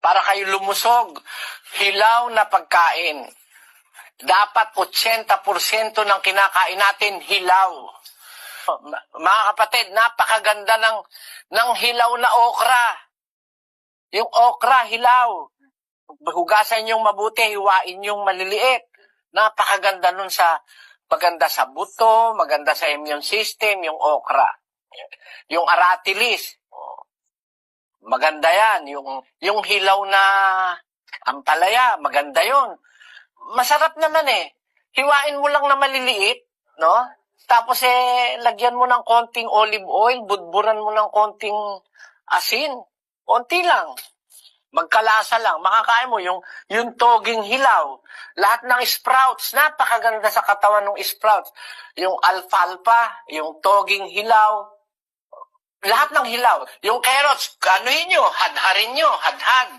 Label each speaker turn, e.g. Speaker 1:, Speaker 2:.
Speaker 1: para kayo lumusog. Hilaw na pagkain. Dapat 80% ng kinakain natin hilaw. Mga kapatid, napakaganda ng hilaw na okra. Yung okra, hilaw. Hugasan yung mabuti, hiwain yung maliliit. Napakaganda nun maganda sa buto, maganda sa immune system, yung okra. Yung aratilis, maganda yan. Yung hilaw na ampalaya, maganda yun. Masarap naman eh. Hiwain mo lang na maliliit, no? Tapos lagyan mo ng konting olive oil, budburan mo ng konting asin. Konti lang. Magkalasa lang. Makakain mo yung toging hilaw. Lahat ng sprouts, napakaganda sa katawan ng sprouts. Yung alfalfa, yung toging hilaw, lahat ng hilaw. Yung carrots, anuhin nyo, hadharin nyo, hadhad.